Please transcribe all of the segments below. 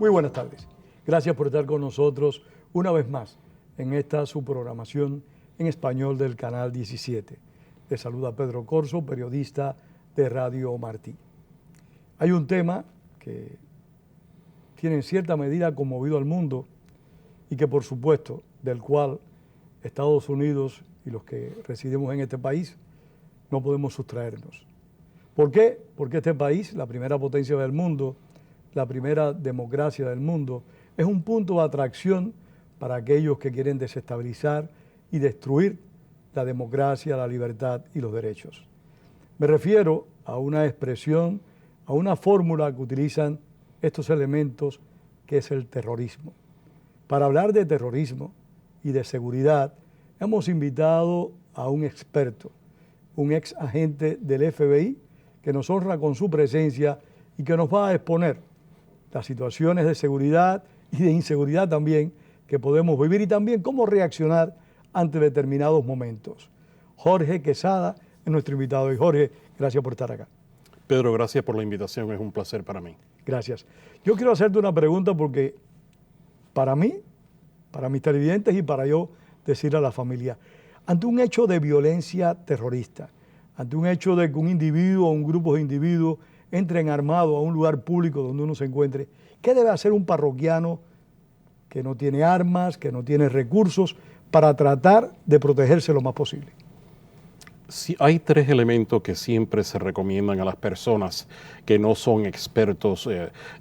Muy buenas tardes. Gracias por estar con nosotros una vez más en esta su programación en español del Canal 17. Les saluda Pedro Corzo, periodista de Radio Martí. Hay un tema que tiene en cierta medida conmovido al mundo y que por supuesto del cual Estados Unidos y los que residimos en este país no podemos sustraernos. ¿Por qué? Porque este país, la primera potencia del mundo, la primera democracia del mundo, es un punto de atracción para aquellos que quieren desestabilizar y destruir la democracia, la libertad y los derechos. Me refiero a una expresión, a una fórmula que utilizan estos elementos, que es el terrorismo. Para hablar de terrorismo y de seguridad, hemos invitado a un experto, un ex agente del FBI, que nos honra con su presencia y que nos va a exponer las situaciones de seguridad y de inseguridad también que podemos vivir y también cómo reaccionar ante determinados momentos. Jorge Quesada es nuestro invitado. Y Jorge, gracias por estar acá. Pedro, gracias por la invitación, es un placer para mí. Gracias. Yo quiero hacerte una pregunta porque para mí, para mis televidentes y para yo decirle a la familia, ante un hecho de violencia terrorista, ante un hecho de que un individuo o un grupo de individuos entren armados a un lugar público donde uno se encuentre, ¿qué debe hacer un parroquiano que no tiene armas, que no tiene recursos, para tratar de protegerse lo más posible? Sí, hay tres elementos que siempre se recomiendan a las personas que no son expertos,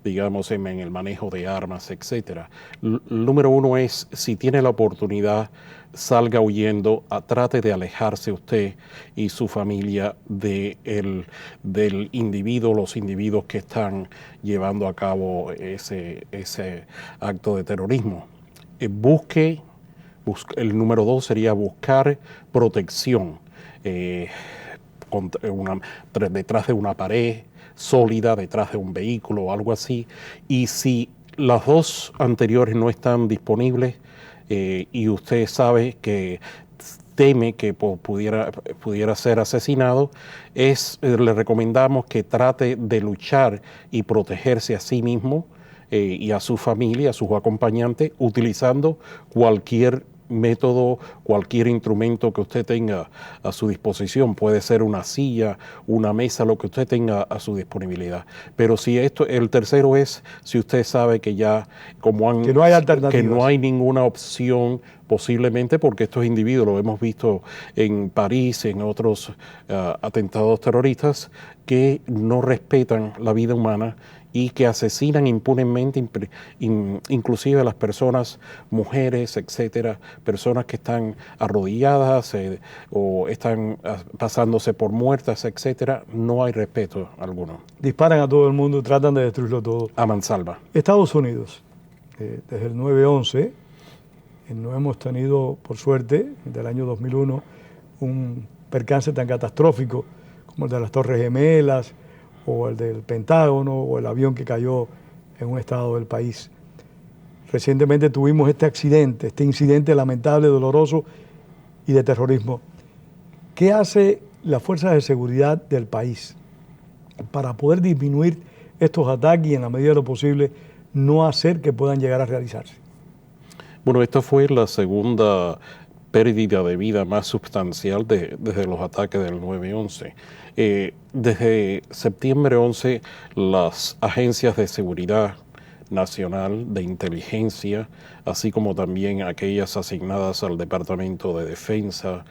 digamos, en el manejo de armas, etc. Número uno es, si tiene la oportunidad, salga huyendo, trate de alejarse usted y su familia del individuo, los individuos que están llevando a cabo ese acto de terrorismo. El número dos sería buscar protección. Detrás de una pared sólida, detrás de un vehículo o algo así. Y si las dos anteriores no están disponibles y usted sabe que teme que pudiera ser asesinado, le recomendamos que trate de luchar y protegerse a sí mismo y a su familia, a sus acompañantes, utilizando cualquier método, cualquier instrumento que usted tenga a su disposición. Puede ser una silla, una mesa, lo que usted tenga a su disponibilidad. Pero si el tercero es, si usted sabe que ya que no hay alternativas, que no hay ninguna opción, posiblemente porque estos individuos, lo hemos visto en París, en otros atentados terroristas, que no respetan la vida humana y que asesinan impunemente, inclusive a las personas, mujeres, etcétera, personas que están arrodilladas o están pasándose por muertas, etcétera. No hay respeto alguno. Disparan a todo el mundo, tratan de destruirlo todo. A mansalva. Estados Unidos, desde el 9/11, no hemos tenido, por suerte, desde el año 2001, un percance tan catastrófico como el de las Torres Gemelas, o el del Pentágono, o el avión que cayó en un estado del país. Recientemente tuvimos este incidente lamentable, doloroso y de terrorismo. ¿Qué hace las fuerzas de seguridad del país para poder disminuir estos ataques y, en la medida de lo posible, no hacer que puedan llegar a realizarse? Bueno, esta fue la segunda pérdida de vida más sustancial desde los ataques del 9/11. Desde septiembre 11, las agencias de seguridad nacional, de inteligencia, así como también aquellas asignadas al Departamento de Defensa,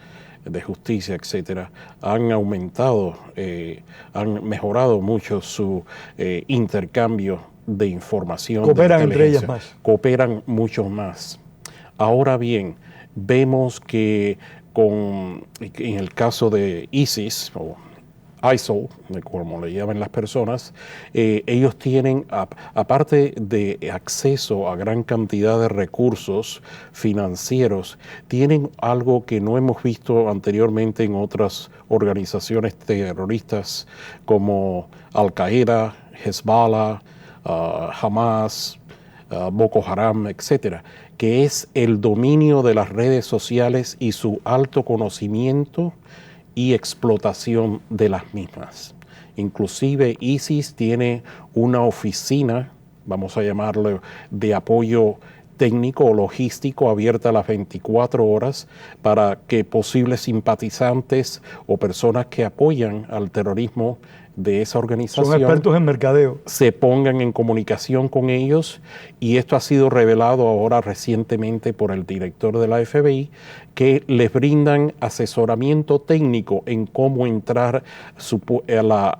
de Justicia, etcétera, han aumentado, han mejorado mucho su intercambio de información. Cooperan entre ellas más. Cooperan mucho más. Ahora bien, vemos que en el caso de ISIS, o ISIL, como le llaman las personas, ellos tienen, aparte de acceso a gran cantidad de recursos financieros, tienen algo que no hemos visto anteriormente en otras organizaciones terroristas como Al-Qaeda, Hezbollah, Hamas, Boko Haram, etcétera, que es el dominio de las redes sociales y su alto conocimiento y explotación de las mismas. Inclusive ISIS tiene una oficina vamos a llamarlo, de apoyo técnico o logístico abierta a las 24 horas para que posibles simpatizantes o personas que apoyan al terrorismo de esa organización son expertos en mercadeo, se pongan en comunicación con ellos, y esto ha sido revelado ahora recientemente por el director de la FBI, que les brindan asesoramiento técnico en cómo entrar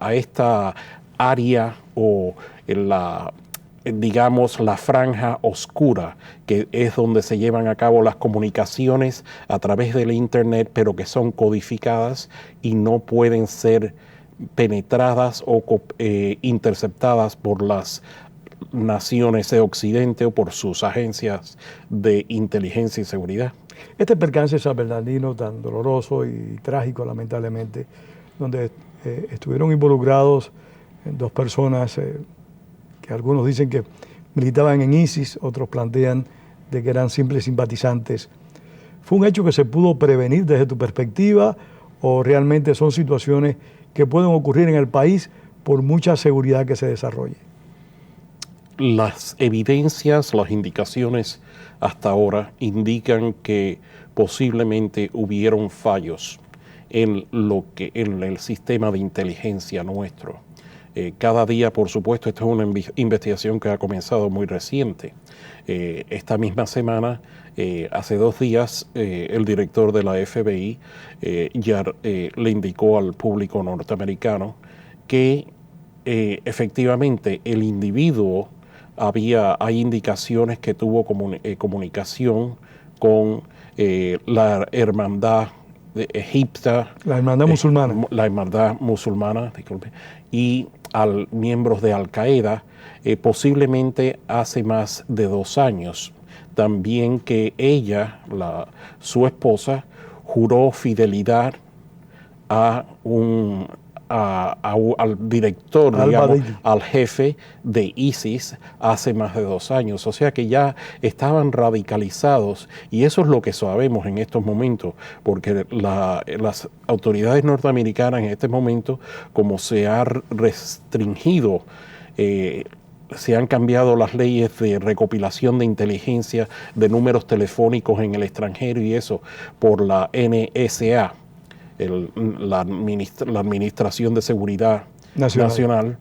a esta área o en digamos, la franja oscura, que es donde se llevan a cabo las comunicaciones a través del Internet, pero que son codificadas y no pueden ser penetradas o interceptadas por las naciones de Occidente o por sus agencias de inteligencia y seguridad. Este percance san bernardino tan doloroso y trágico, lamentablemente, donde estuvieron involucrados dos personas que algunos dicen que militaban en ISIS, otros plantean de que eran simples simpatizantes. ¿Fue un hecho que se pudo prevenir desde tu perspectiva o realmente son situaciones que pueden ocurrir en el país por mucha seguridad que se desarrolle? Las evidencias, las indicaciones hasta ahora indican que posiblemente hubieron fallos en el sistema de inteligencia nuestro. Cada día, por supuesto, esta es una investigación que ha comenzado muy reciente. Esta misma semana, hace 2 días, el director de la FBI ya le indicó al público norteamericano que efectivamente el individuo hay indicaciones que tuvo comunicación con la hermandad egipcia, la hermandad musulmana. La hermandad musulmana, disculpe, y miembros de Al Qaeda, posiblemente hace más de 2 años. También que ella, su esposa, juró fidelidad al director, digamos, al jefe de ISIS hace más de 2 años. O sea que ya estaban radicalizados, y eso es lo que sabemos en estos momentos, porque las autoridades norteamericanas en este momento, como se ha restringido, se han cambiado las leyes de recopilación de inteligencia de números telefónicos en el extranjero y eso por la NSA, la Administración de Seguridad Nacional.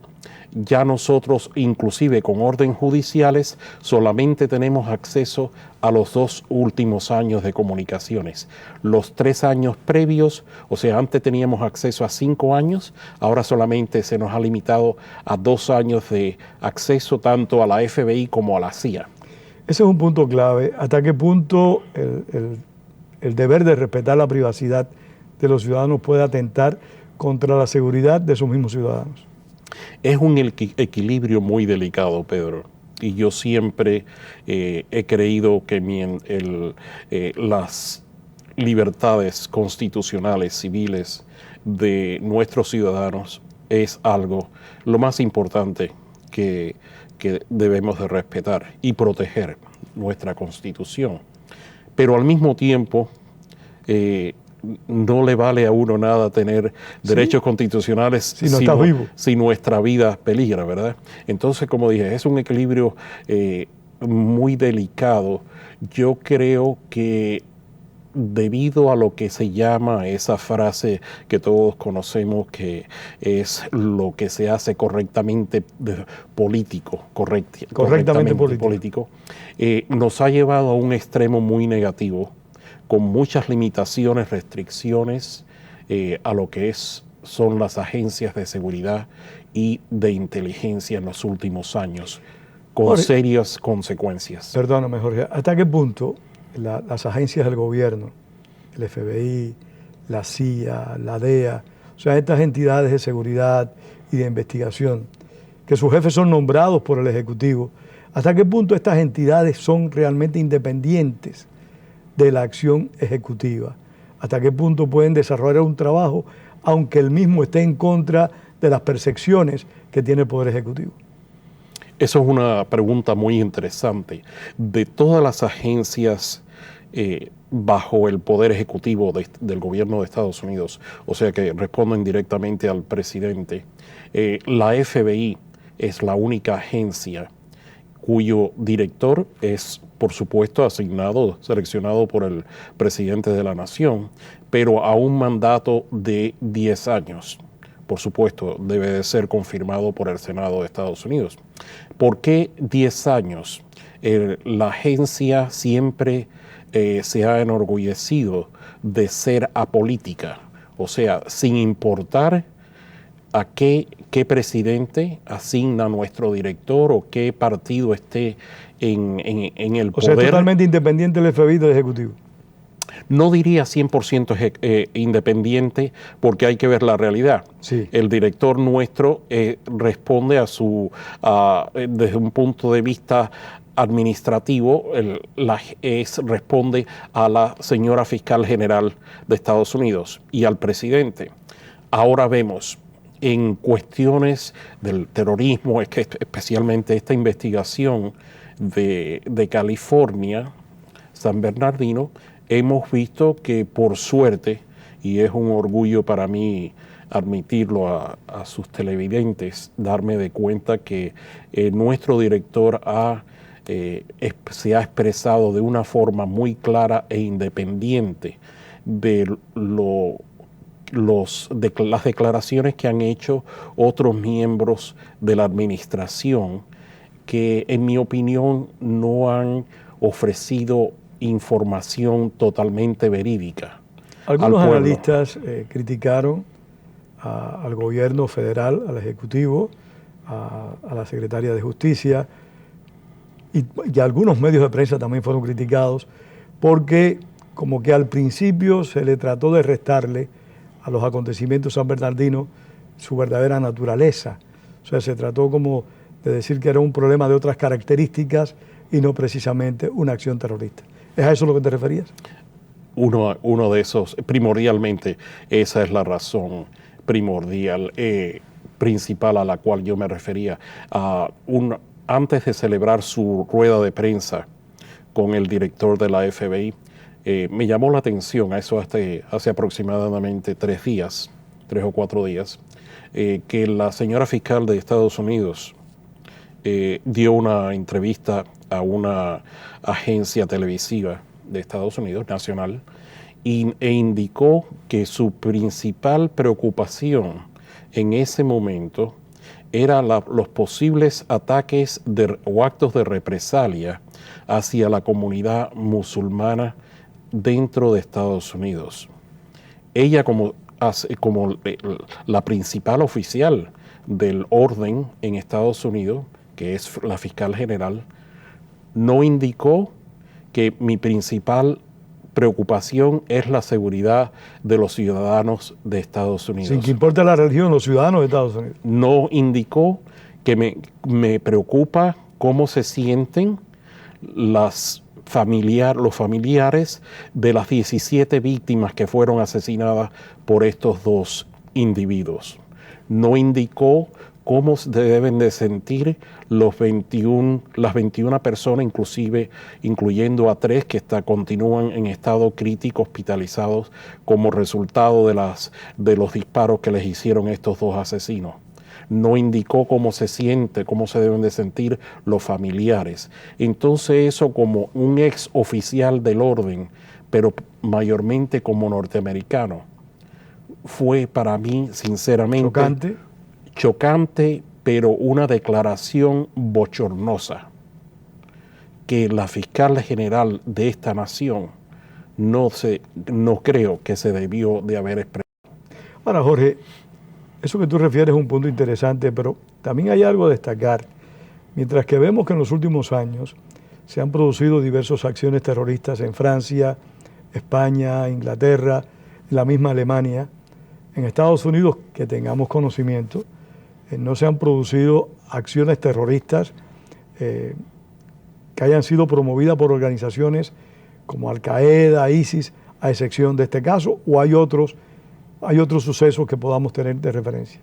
Ya nosotros, inclusive con orden judiciales, solamente tenemos acceso a los 2 últimos años de comunicaciones. Los 3 años previos, o sea, antes teníamos acceso a 5 años, ahora solamente se nos ha limitado a 2 años de acceso tanto a la FBI como a la CIA. Ese es un punto clave. ¿Hasta qué punto el deber de respetar la privacidad de los ciudadanos puede atentar contra la seguridad de sus mismos ciudadanos? Es un equilibrio muy delicado, Pedro, y yo siempre he creído que las libertades constitucionales, civiles de nuestros ciudadanos es algo lo más importante que debemos de respetar y proteger nuestra Constitución. Pero al mismo tiempo, no le vale a uno nada tener derechos constitucionales si nuestra vida peligra, ¿verdad? Entonces, como dije, es un equilibrio muy delicado. Yo creo que debido a lo que se llama esa frase que todos conocemos, que es lo que se hace correctamente correctamente político, nos ha llevado a un extremo muy negativo, con muchas limitaciones, restricciones a lo que son las agencias de seguridad y de inteligencia en los últimos años, con serias consecuencias. Perdóname, Jorge, ¿hasta qué punto las agencias del gobierno, el FBI, la CIA, la DEA, o sea, estas entidades de seguridad y de investigación, que sus jefes son nombrados por el Ejecutivo, hasta qué punto estas entidades son realmente independientes de la acción ejecutiva? ¿Hasta qué punto pueden desarrollar un trabajo aunque el mismo esté en contra de las percepciones que tiene el Poder Ejecutivo? Eso es una pregunta muy interesante. De todas las agencias bajo el Poder Ejecutivo del Gobierno de Estados Unidos, o sea que responden directamente al presidente, la FBI es la única agencia cuyo director es, por supuesto, seleccionado por el presidente de la nación, pero a un mandato de 10 años. Por supuesto, debe de ser confirmado por el Senado de Estados Unidos. ¿Por qué 10 años? La agencia siempre se ha enorgullecido de ser apolítica, o sea, sin importar a qué presidente asigna nuestro director o qué partido esté en el poder. O sea, es totalmente independiente el FBI del Ejecutivo. No diría 100% independiente, porque hay que ver la realidad. Sí. El director nuestro responde desde un punto de vista administrativo, responde a la señora fiscal general de Estados Unidos y al presidente. Ahora vemos en cuestiones del terrorismo, es que especialmente esta investigación de California, San Bernardino, hemos visto que por suerte, y es un orgullo para mí admitirlo a sus televidentes, darme de cuenta que nuestro director se ha expresado de una forma muy clara e independiente de las declaraciones que han hecho otros miembros de la administración, que en mi opinión no han ofrecido información totalmente verídica. Algunos analistas criticaron al gobierno federal, al Ejecutivo, a la Secretaria de Justicia, y algunos medios de prensa también fueron criticados porque como que al principio se le trató de restarle a los acontecimientos San Bernardino su verdadera naturaleza. O sea, se trató como de decir que era un problema de otras características y no precisamente una acción terrorista. ¿Es a eso a lo que te referías? Uno de esos, primordialmente, esa es la razón primordial, principal a la cual yo me refería. Antes de celebrar su rueda de prensa con el director de la FBI, me llamó la atención, eso hace aproximadamente 3 o 4 días, que la señora fiscal de Estados Unidos dio una entrevista a una agencia televisiva de Estados Unidos, nacional, e indicó que su principal preocupación en ese momento era los posibles ataques o actos de represalia hacia la comunidad musulmana dentro de Estados Unidos. Ella, como la principal oficial del orden en Estados Unidos, que es la fiscal general, no indicó que mi principal preocupación es la seguridad de los ciudadanos de Estados Unidos. Sin que importe la religión, los ciudadanos de Estados Unidos. No indicó que me preocupa cómo se sienten los familiares de las 17 víctimas que fueron asesinadas por estos 2 individuos. No indicó cómo se deben de sentir las 21 personas, incluyendo a 3 que continúan en estado crítico hospitalizados como resultado de los disparos que les hicieron estos 2 asesinos. No indicó cómo se deben de sentir los familiares. Entonces eso, como un ex oficial del orden, pero mayormente como norteamericano, fue para mí sinceramente chocante, pero una declaración bochornosa que la fiscal general de esta nación no creo que se debió de haber expresado. Ahora, Jorge, eso que tú refieres es un punto interesante, pero también hay algo a destacar. Mientras que vemos que en los últimos años se han producido diversas acciones terroristas en Francia, España, Inglaterra, la misma Alemania, en Estados Unidos, que tengamos conocimiento, no se han producido acciones terroristas que hayan sido promovidas por organizaciones como Al-Qaeda, ISIS, a excepción de este caso, o hay otros sucesos que podamos tener de referencia.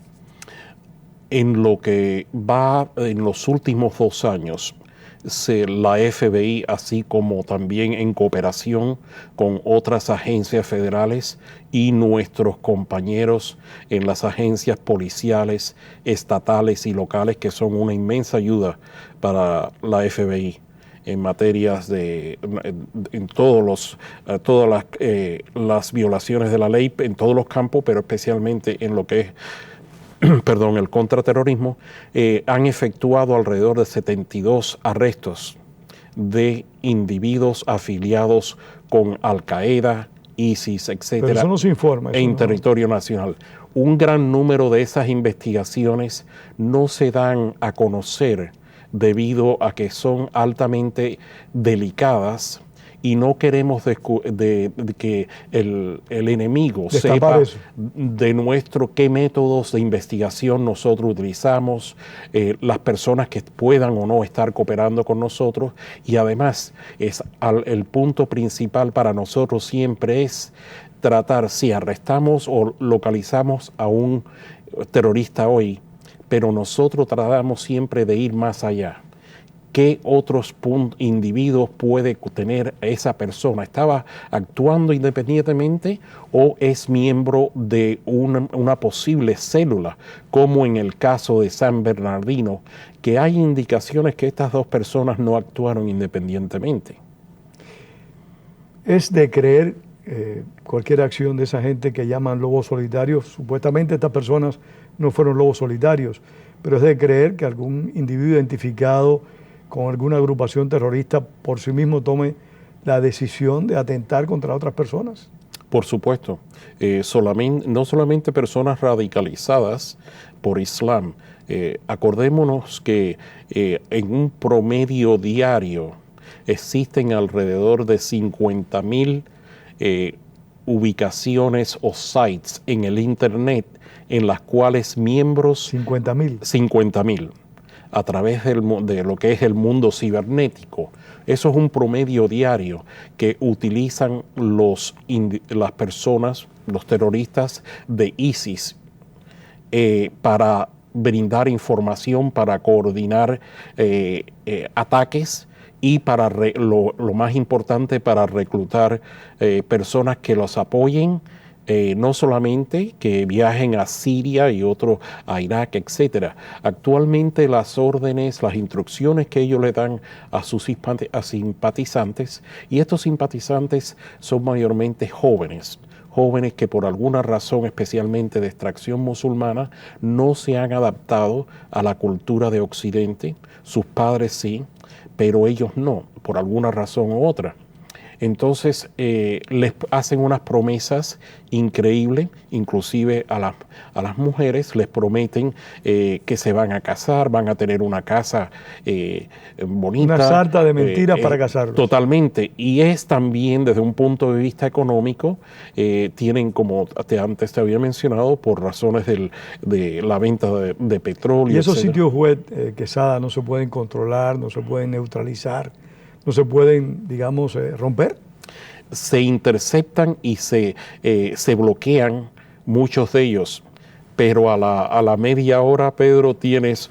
En lo que va en los últimos 2 años, la FBI, así como también en cooperación con otras agencias federales y nuestros compañeros en las agencias policiales, estatales y locales, que son una inmensa ayuda para la FBI en materias en todas las violaciones de la ley, en todos los campos, pero especialmente en lo que es el contraterrorismo. Han efectuado alrededor de 72 arrestos de individuos afiliados con Al-Qaeda, ISIS, etcétera, pero eso no se informa, eso en territorio nacional. Un gran número de esas investigaciones no se dan a conocer debido a que son altamente delicadas y no queremos que el enemigo sepa eso. de qué métodos de investigación nosotros utilizamos, las personas que puedan o no estar cooperando con nosotros, y además el punto principal para nosotros siempre es tratar, si arrestamos o localizamos a un terrorista hoy, pero nosotros tratamos siempre de ir más allá. ¿Qué otros individuos puede tener esa persona? ¿Estaba actuando independientemente o es miembro de una posible célula, como en el caso de San Bernardino, que hay indicaciones que estas dos personas no actuaron independientemente? Es de creer cualquier acción de esa gente que llaman lobos solitarios. Supuestamente estas personas no fueron lobos solitarios, pero es de creer que algún individuo identificado con alguna agrupación terrorista por sí mismo tome la decisión de atentar contra otras personas. Por supuesto, no solamente personas radicalizadas por Islam. Acordémonos que en un promedio diario existen alrededor de 50,000 ubicaciones o sites en el Internet en las cuales miembros... 50,000 a través de lo que es el mundo cibernético. Eso es un promedio diario que utilizan las personas, los terroristas de ISIS, para brindar información, para coordinar ataques y para lo más importante, para reclutar personas que los apoyen, no solamente que viajen a Siria y otros a Irak, etcétera. Actualmente las órdenes, las instrucciones que ellos le dan a sus simpatizantes, y estos simpatizantes son mayormente jóvenes que por alguna razón, especialmente de extracción musulmana, no se han adaptado a la cultura de Occidente. Sus padres sí, pero ellos no, por alguna razón u otra. Entonces les hacen unas promesas increíbles, inclusive a las mujeres les prometen que se van a casar, van a tener una casa bonita. Una sarta de mentiras para casarlos. Totalmente. Y es también desde un punto de vista económico, tienen, como antes te había mencionado, por razones de la venta de petróleo. Y esos etcétera. sitios web, Quesada, no se pueden controlar, no se pueden neutralizar, no se pueden, digamos, romper. Se interceptan y se bloquean muchos de ellos, pero a la media hora, Pedro, tienes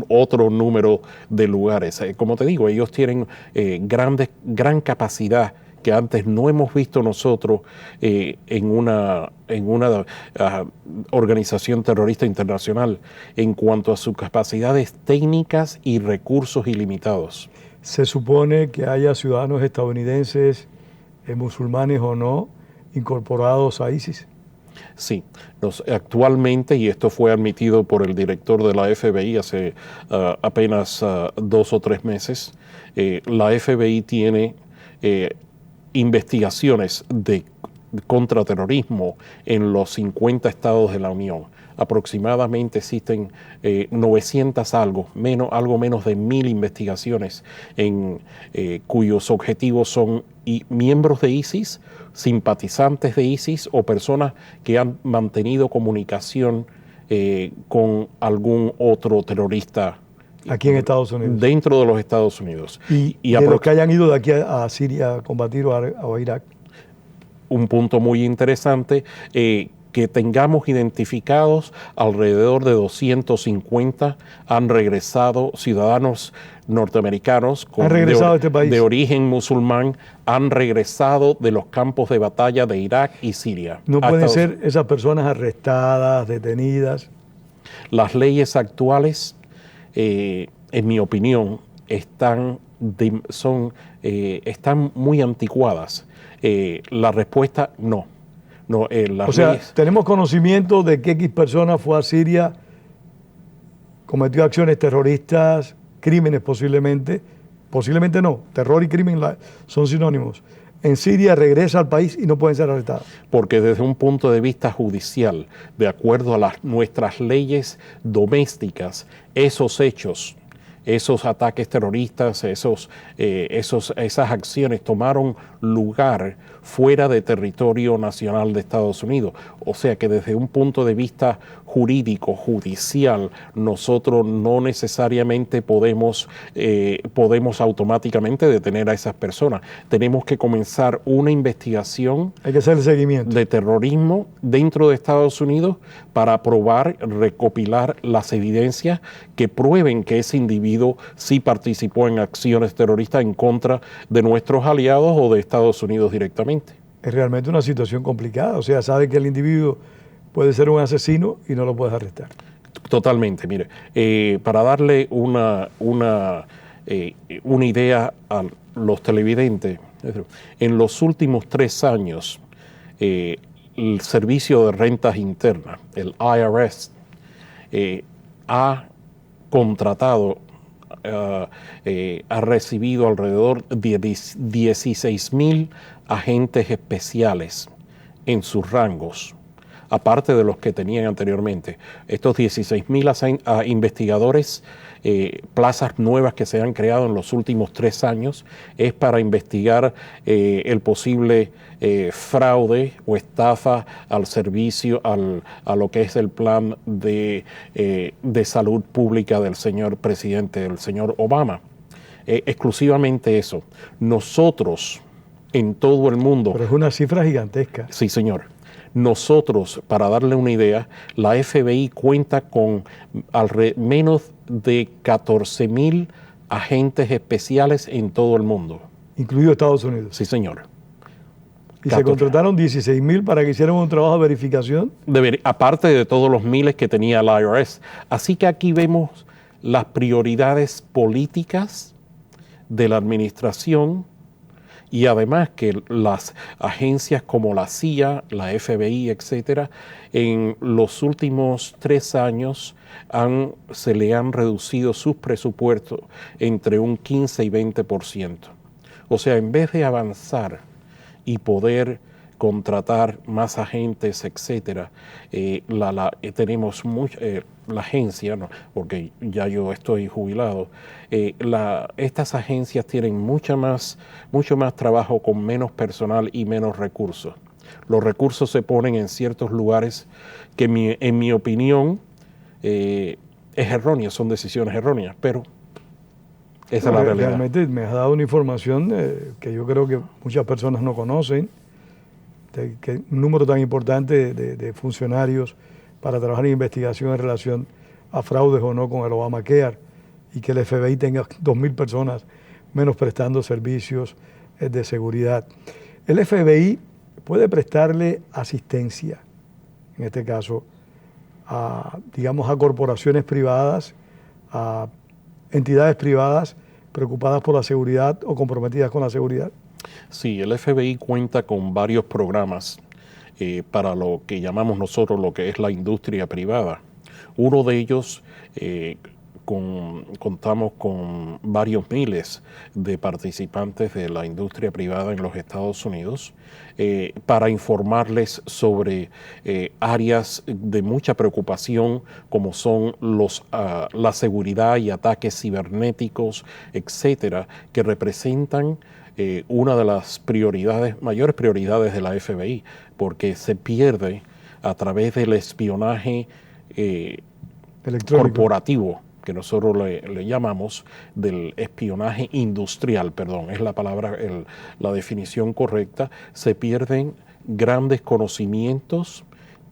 otro número de lugares. Como te digo, ellos tienen gran capacidad que antes no hemos visto nosotros en una organización terrorista internacional en cuanto a sus capacidades técnicas y recursos ilimitados. Se supone que haya ciudadanos estadounidenses, musulmanes o no, incorporados a ISIS. Sí, actualmente, y esto fue admitido por el director de la FBI hace apenas 2 o 3 meses, la FBI tiene investigaciones de contraterrorismo en los 50 estados de la Unión. Aproximadamente existen 900 algo menos de 1,000 investigaciones cuyos objetivos son miembros de ISIS, simpatizantes de ISIS o personas que han mantenido comunicación con algún otro terrorista. Aquí en Estados Unidos. Dentro de los Estados Unidos. Y de los que hayan ido de aquí a Siria a combatir o a Irak. Un punto muy interesante, que tengamos identificados alrededor de 250 han regresado, ciudadanos norteamericanos ¿Han regresado a este país? de origen musulmán, han regresado de los campos de batalla de Irak y Siria. ¿No pueden ser esas personas arrestadas, detenidas? Las leyes actuales, en mi opinión, están muy anticuadas. La respuesta, no. O sea, tenemos conocimiento de que X persona fue a Siria, cometió acciones terroristas, crímenes posiblemente no, terror y crimen son sinónimos. En Siria regresa al país y no pueden ser arrestados. Porque desde un punto de vista judicial, de acuerdo a nuestras leyes domésticas, esos hechos, esos ataques terroristas, esas acciones tomaron lugar fuera de territorio nacional de Estados Unidos. O sea que desde un punto de vista jurídico, judicial, nosotros no necesariamente podemos automáticamente detener a esas personas. Tenemos que comenzar una investigación. Hay que hacer el seguimiento de terrorismo dentro de Estados Unidos para probar, recopilar las evidencias que prueben que ese individuo sí participó en acciones terroristas en contra de nuestros aliados o de Estados Unidos directamente. Es realmente una situación complicada, o sea, sabe que el individuo puede ser un asesino y no lo puedes arrestar. Totalmente, mire, para darle una idea a los televidentes, en los últimos 3 años, el Servicio de Rentas Internas, el IRS, ha contratado, ha recibido alrededor de 16,000 agentes especiales en sus rangos, aparte de los que tenían anteriormente. Estos 16,000 investigadores, plazas nuevas que se han creado en los últimos 3 años, es para investigar el posible fraude o estafa al servicio, a lo que es el plan de salud pública del señor presidente, el señor Obama. Exclusivamente eso. Nosotros, en todo el mundo... Pero es una cifra gigantesca. Sí, señor. Nosotros, para darle una idea, la FBI cuenta con menos de 14,000 agentes especiales en todo el mundo. Incluido Estados Unidos. Sí, señor. ¿Y se contrataron 16,000 para que hicieran un trabajo de verificación? Aparte de todos los miles que tenía el IRS. Así que aquí vemos las prioridades políticas de la administración. Y además que las agencias como la CIA, la FBI, etcétera, en los últimos 3 años se le han reducido sus presupuestos entre un 15 y 20%. O sea, en vez de avanzar y poder contratar más agentes, etcétera, tenemos la agencia, ¿no? Porque ya yo estoy jubilado, estas agencias tienen mucho más trabajo con menos personal y menos recursos. Los recursos se ponen en ciertos lugares que en mi opinión es errónea, son decisiones erróneas, pero esa es la realidad. Realmente me has dado una información que yo creo que muchas personas no conocen, que un número tan importante de funcionarios para trabajar en investigación en relación a fraudes o no con el Obamacare, y que el FBI tenga 2,000 personas menos prestando servicios de seguridad. El FBI puede prestarle asistencia, en este caso, digamos, a corporaciones privadas, a entidades privadas preocupadas por la seguridad o comprometidas con la seguridad. Sí, el FBI cuenta con varios programas para lo que llamamos nosotros lo que es la industria privada. Uno de ellos, contamos con varios miles de participantes de la industria privada en los Estados Unidos para informarles sobre áreas de mucha preocupación como son la seguridad y ataques cibernéticos, etcétera, que representan una de las mayores prioridades de la FBI, porque se pierde a través del espionaje corporativo, que nosotros le llamamos, del espionaje industrial, perdón, es la palabra, la definición correcta. Se pierden grandes conocimientos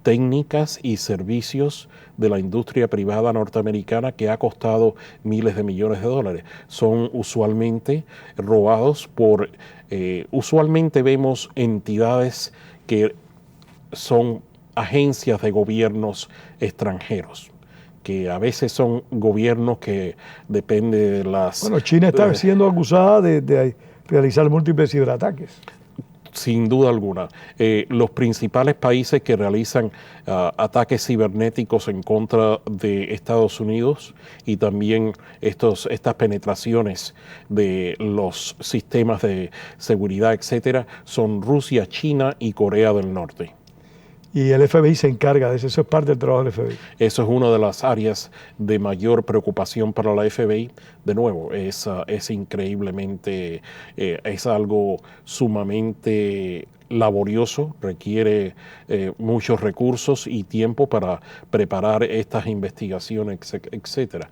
técnicas y servicios de la industria privada norteamericana que ha costado miles de millones de dólares. Son usualmente robados por, usualmente vemos entidades que son agencias de gobiernos extranjeros, que a veces son gobiernos que dependen de las... Bueno, China está siendo acusada de realizar múltiples ciberataques. Sin duda alguna. Los principales países que realizan ataques cibernéticos en contra de Estados Unidos y también estas penetraciones de los sistemas de seguridad, etcétera, son Rusia, China y Corea del Norte. Y el FBI se encarga de eso, eso es parte del trabajo del FBI. Eso es una de las áreas de mayor preocupación para la FBI. De nuevo, es increíblemente, es algo sumamente laborioso, requiere muchos recursos y tiempo para preparar estas investigaciones, etcétera.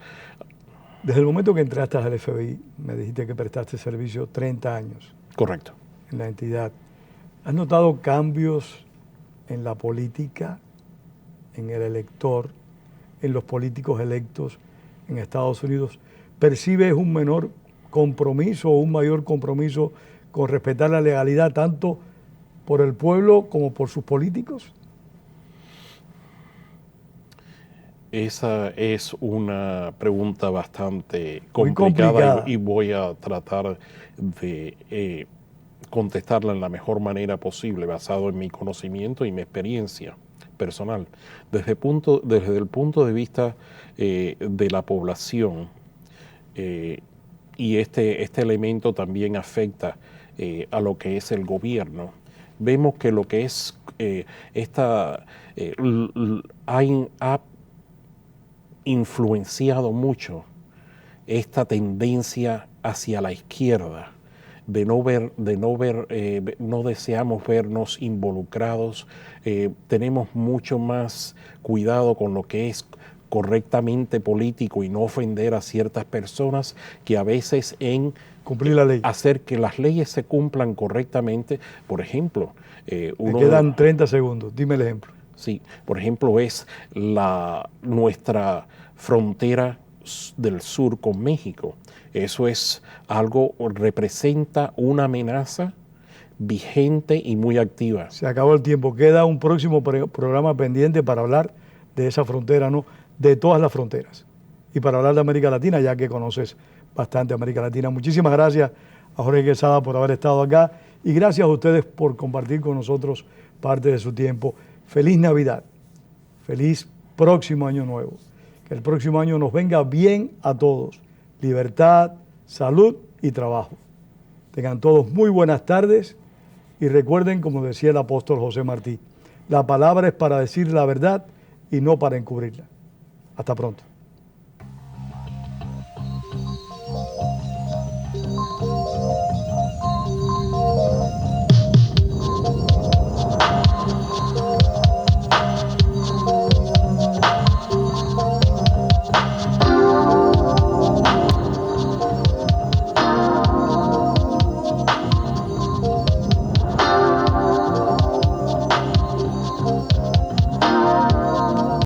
Desde el momento que entraste al FBI, me dijiste que prestaste servicio 30 años. Correcto. En la entidad. ¿Has notado cambios en la política, en el elector, en los políticos electos en Estados Unidos? ¿Percibes un menor compromiso o un mayor compromiso con respetar la legalidad tanto por el pueblo como por sus políticos? Esa es una pregunta bastante complicada. Y voy a tratar de contestarla en la mejor manera posible, basado en mi conocimiento y mi experiencia personal. Desde el punto de vista de la población, y este elemento también afecta a lo que es el gobierno, vemos que lo que es ha influenciado mucho esta tendencia hacia la izquierda, no deseamos vernos involucrados, tenemos mucho más cuidado con lo que es correctamente político y no ofender a ciertas personas, que a veces en cumplir la ley, hacer que las leyes se cumplan correctamente. Por ejemplo, me quedan 30 segundos, dime el ejemplo. Sí, por ejemplo, es nuestra frontera del sur con México. Eso es algo, representa una amenaza vigente y muy activa. Se acabó el tiempo. Queda un próximo programa pendiente para hablar de esa frontera, ¿no? De todas las fronteras. Y para hablar de América Latina, ya que conoces bastante América Latina. Muchísimas gracias a Jorge Quesada por haber estado acá y gracias a ustedes por compartir con nosotros parte de su tiempo. Feliz Navidad. Feliz próximo año nuevo. Que el próximo año nos venga bien a todos. Libertad, salud y trabajo. Tengan todos muy buenas tardes y recuerden, como decía el apóstol José Martí, la palabra es para decir la verdad y no para encubrirla. Hasta pronto.